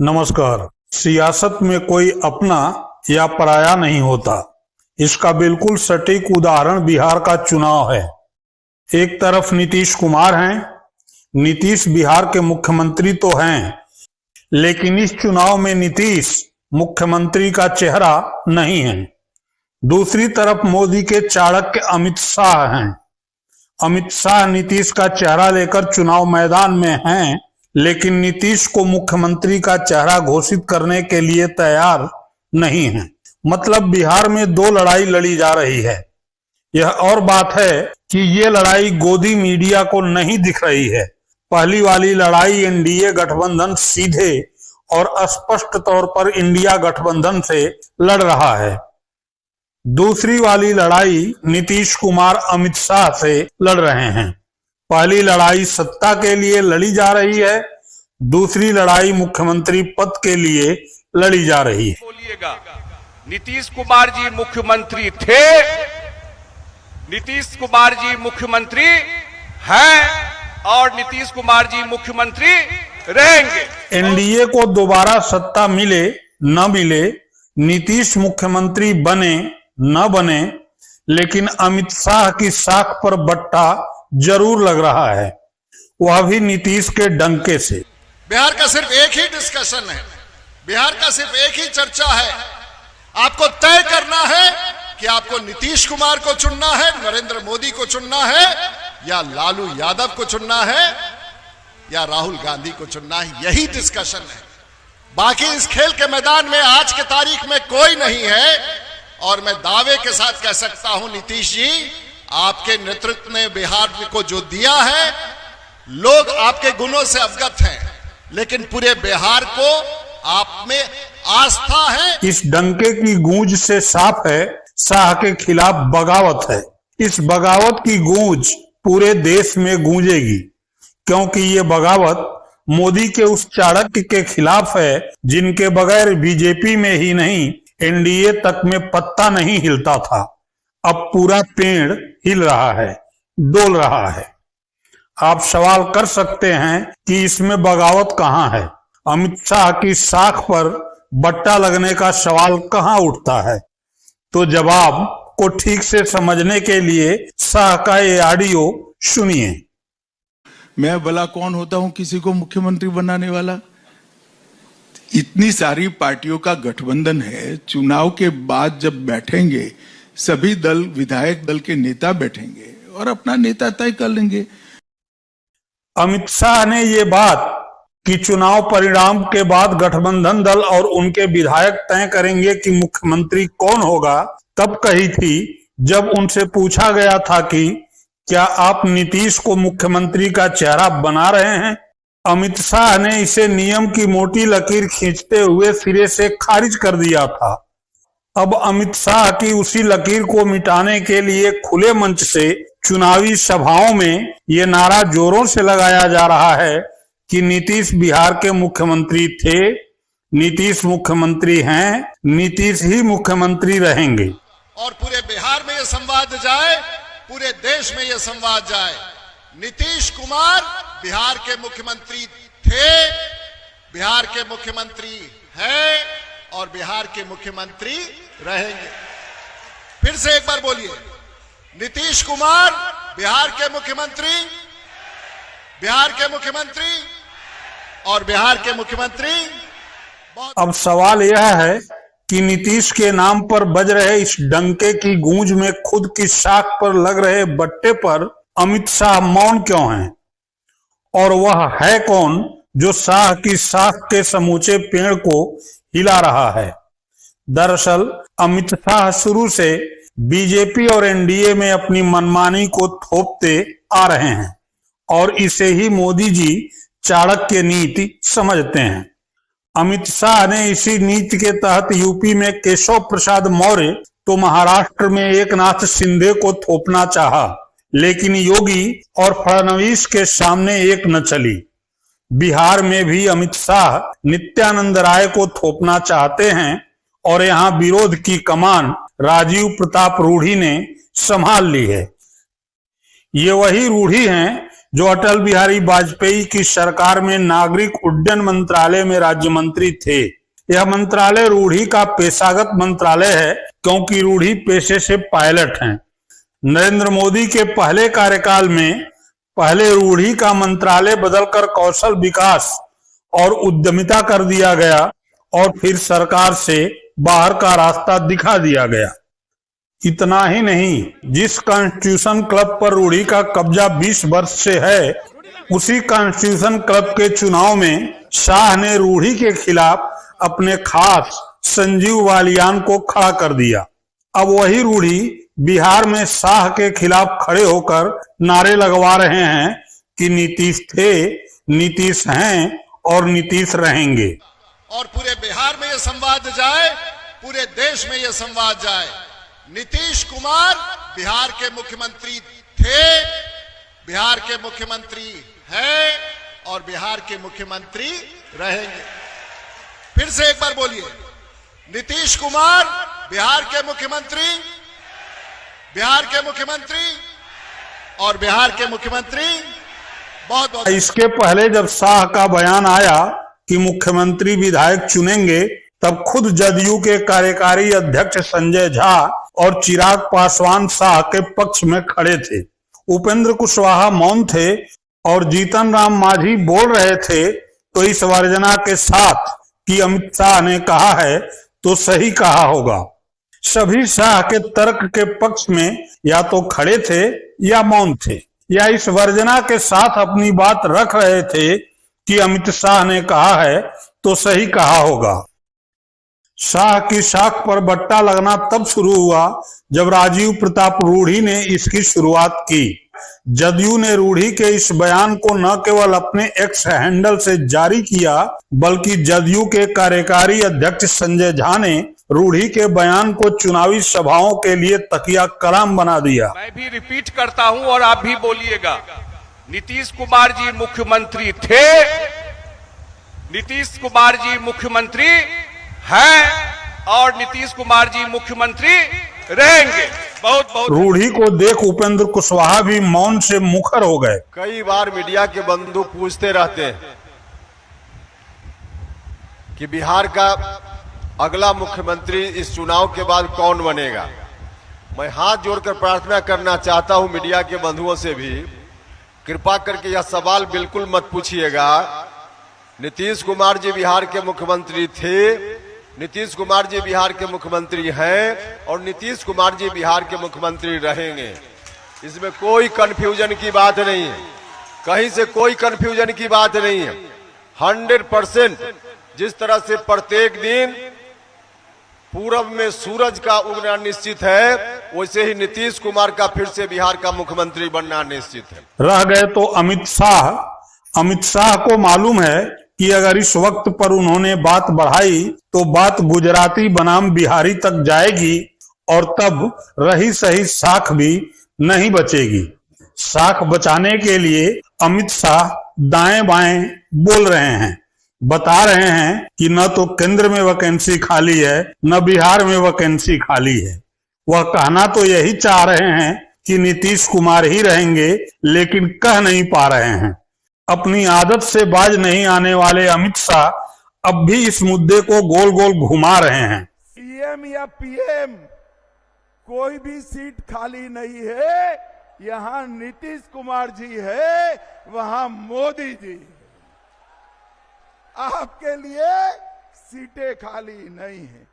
नमस्कार। सियासत में कोई अपना या पराया नहीं होता। इसका बिल्कुल सटीक उदाहरण बिहार का चुनाव है। एक तरफ नीतीश कुमार हैं। नीतीश बिहार के मुख्यमंत्री तो हैं, लेकिन इस चुनाव में नीतीश मुख्यमंत्री का चेहरा नहीं है। दूसरी तरफ मोदी के चाणक्य अमित शाह हैं। अमित शाह नीतीश का चेहरा लेकर चुनाव मैदान में हैं, लेकिन नीतीश को मुख्यमंत्री का चेहरा घोषित करने के लिए तैयार नहीं है। मतलब बिहार में दो लड़ाई लड़ी जा रही है। यह और बात है कि ये लड़ाई गोदी मीडिया को नहीं दिख रही है। पहली वाली लड़ाई एनडीए गठबंधन सीधे और स्पष्ट तौर पर इंडिया गठबंधन से लड़ रहा है। दूसरी वाली लड़ाई नीतीश कुमार अमित शाह से लड़ रहे हैं। पहली लड़ाई सत्ता के लिए लड़ी जा रही है, दूसरी लड़ाई मुख्यमंत्री पद के लिए लड़ी जा रही है। बोलिएगा, नीतीश कुमार जी मुख्यमंत्री थे, नीतीश कुमार जी मुख्यमंत्री हैं और नीतीश कुमार जी मुख्यमंत्री रहेंगे। एनडीए को दोबारा सत्ता मिले न मिले, नीतीश मुख्यमंत्री बने न बने, लेकिन अमित शाह की साख पर बट्टा जरूर लग रहा है, वह भी नीतीश के डंके से। बिहार का सिर्फ एक ही डिस्कशन है, बिहार का सिर्फ एक ही चर्चा है। आपको तय करना है कि आपको नीतीश कुमार को चुनना है, नरेंद्र मोदी को चुनना है, या लालू यादव को चुनना है, या राहुल गांधी को चुनना है। यही डिस्कशन है। बाकी इस खेल के मैदान में आज के तारीख में कोई नहीं है। और मैं दावे के साथ कह सकता हूं, नीतीश जी, आपके नेतृत्व ने बिहार को जो दिया है, लोग आपके गुणों से अवगत हैं, लेकिन पूरे बिहार को आप में आस्था है। इस डंके की गूंज से साफ है शाह के खिलाफ बगावत है। इस बगावत की गूंज पूरे देश में गूंजेगी, क्योंकि ये बगावत मोदी के उस चाणक्य के खिलाफ है जिनके बगैर बीजेपी में ही नहीं एनडीए तक में पत्ता नहीं हिलता था। अब पूरा पेड़ हिल रहा है, डोल रहा है। आप सवाल कर सकते हैं कि इसमें बगावत कहां है। अमित शाह की साख पर बट्टा लगने का सवाल कहां उठता है। तो जवाब को ठीक से समझने के लिए शाह का ये ऑडियो सुनिए। मैं भला कौन होता हूं किसी को मुख्यमंत्री बनाने वाला। इतनी सारी पार्टियों का गठबंधन है, चुनाव के बाद जब बैठेंगे सभी दल, विधायक दल के नेता बैठेंगे और अपना नेता तय कर लेंगे। अमित शाह ने ये बात कि चुनाव परिणाम के बाद गठबंधन दल और उनके विधायक तय करेंगे कि मुख्यमंत्री कौन होगा, तब कही थी जब उनसे पूछा गया था कि क्या आप नीतीश को मुख्यमंत्री का चेहरा बना रहे हैं। अमित शाह ने इसे नियम की मोटी लकीर खींचते हुए सिरे से खारिज कर दिया था। अब अमित शाह की उसी लकीर को मिटाने के लिए खुले मंच से चुनावी सभाओं में ये नारा जोरों से लगाया जा रहा है कि नीतीश बिहार के मुख्यमंत्री थे, नीतीश मुख्यमंत्री हैं, नीतीश ही मुख्यमंत्री रहेंगे। और पूरे बिहार में यह संवाद जाए, पूरे देश में यह संवाद जाए, नीतीश कुमार बिहार के मुख्यमंत्री थे, बिहार के मुख्यमंत्री हैं और बिहार के मुख्यमंत्री रहेंगे। फिर से एक बार बोलिए, नीतीश कुमार बिहार के मुख्यमंत्री, बिहार के मुख्यमंत्री और बिहार के मुख्यमंत्री। अब सवाल यह है कि नीतीश के नाम पर बज रहे इस डंके की गूंज में खुद की साख पर लग रहे बट्टे पर अमित शाह मौन क्यों हैं, और वह है कौन जो शाह की साख के समूचे पेड़ को हिला रहा है। दरअसल अमित शाह शुरू से बीजेपी और एनडीए में अपनी मनमानी को थोपते आ रहे हैं और इसे ही मोदी जी चाणक्य नीति समझते हैं। अमित शाह ने इसी नीति के तहत यूपी में केशव प्रसाद मौर्य तो महाराष्ट्र में एकनाथ शिंदे को थोपना चाहा, लेकिन योगी और फडणवीस के सामने एक न चली। बिहार में भी अमित शाह नित्यानंद राय को थोपना चाहते हैं और यहां विरोध की कमान राजीव प्रताप रूढ़ी ने संभाल ली है। ये वही रूढ़ी हैं जो अटल बिहारी वाजपेयी की सरकार में नागरिक उड्डयन मंत्रालय में राज्य मंत्री थे। यह मंत्रालय रूढ़ी का पेशागत मंत्रालय है, क्योंकि रूढ़ी पेशे से पायलट हैं। नरेंद्र मोदी के पहले कार्यकाल में पहले रूढ़ी का मंत्रालय बदलकर कौशल विकास और उद्यमिता कर दिया गया और फिर सरकार से बाहर का रास्ता दिखा दिया गया। इतना ही नहीं, जिस कॉन्स्टिट्यूशन क्लब पर रूढ़ी का कब्जा 20 वर्ष से है, उसी कॉन्स्टिट्यूशन क्लब के चुनाव में शाह ने रूढ़ी के खिलाफ अपने खास संजीव बालियान को खड़ा कर दिया। अब वही रूढ़ी बिहार में शाह के खिलाफ खड़े होकर नारे लगवा रहे हैं कि नीतीश थे, नीतीश हैं और नीतीश रहेंगे। और पूरे बिहार में यह संवाद जाए, पूरे देश में यह संवाद जाए, नीतीश कुमार बिहार के मुख्यमंत्री थे, बिहार के मुख्यमंत्री हैं और बिहार के मुख्यमंत्री रहेंगे। फिर से एक बार बोलिए, नीतीश कुमार बिहार के मुख्यमंत्री, बिहार के मुख्यमंत्री और बिहार के मुख्यमंत्री। बहुत बहुत। इसके पहले जब शाह का बयान आया कि मुख्यमंत्री विधायक चुनेंगे, तब खुद जदयू के कार्यकारी अध्यक्ष संजय झा और चिराग पासवान शाह के पक्ष में खड़े थे। उपेंद्र कुशवाहा मौन थे और जीतन राम मांझी बोल रहे थे। तो इस वर्जना के साथ कि अमित शाह ने कहा है तो सही कहा होगा। सभी शाह के तर्क के पक्ष में या तो खड़े थे या मौन थे, या इस वर्जना के साथ अपनी बात रख रहे थे कि अमित शाह ने कहा है तो सही कहा होगा। शाह की साख पर बट्टा लगना तब शुरू हुआ जब राजीव प्रताप रूढ़ी ने इसकी शुरुआत की। जदयू ने रूढ़ी के इस बयान को न केवल अपने एक्स हैंडल से जारी किया, बल्कि जदयू के कार्यकारी अध्यक्ष संजय झा ने रूढ़ी के बयान को चुनावी सभाओं के लिए तकिया कलाम बना दिया। मैं भी रिपीट करता हूं और आप भी बोलिएगा, नीतीश कुमार जी मुख्यमंत्री थे, नीतीश कुमार जी मुख्यमंत्री हैं और नीतीश कुमार जी मुख्यमंत्री रहेंगे। बहुत बहुत। रूढ़ी को देख उपेंद्र कुशवाहा भी मौन से मुखर हो गए। कई बार मीडिया के बंधु पूछते रहते हैं कि बिहार का अगला मुख्यमंत्री इस चुनाव के बाद कौन बनेगा। मैं हाथ जोड़कर प्रार्थना करना चाहता हूं मीडिया के बंधुओं से भी, कृपा करके यह सवाल बिल्कुल मत पूछिएगा। नीतीश कुमार जी बिहार के मुख्यमंत्री थे, नीतीश कुमार जी बिहार के मुख्यमंत्री हैं और नीतीश कुमार जी बिहार के मुख्यमंत्री रहेंगे। इसमें कोई कंफ्यूजन की बात नहीं है, कहीं से कोई कंफ्यूजन की बात नहीं है। 100% जिस तरह से प्रत्येक दिन पूरब में सूरज का उगना निश्चित है, वैसे ही नीतीश कुमार का फिर से बिहार का मुख्यमंत्री बनना निश्चित है। रह गए तो अमित शाह को मालूम है कि अगर इस वक्त पर उन्होंने बात बढ़ाई तो बात गुजराती बनाम बिहारी तक जाएगी और तब रही सही साख भी नहीं बचेगी। साख बचाने के लिए अमित शाह दाएं बाएं बोल रहे हैं, बता रहे हैं कि न तो केंद्र में वैकेंसी खाली है, न बिहार में वैकेंसी खाली है। वह कहना तो यही चाह रहे हैं कि नीतीश कुमार ही रहेंगे, लेकिन कह नहीं पा रहे हैं। अपनी आदत से बाज नहीं आने वाले अमित शाह अब भी इस मुद्दे को गोल गोल घुमा रहे हैं। सीएम या पीएम कोई भी सीट खाली नहीं है, यहां नीतीश कुमार जी है, वहां मोदी जी है। आपके लिए सीटें खाली नहीं है।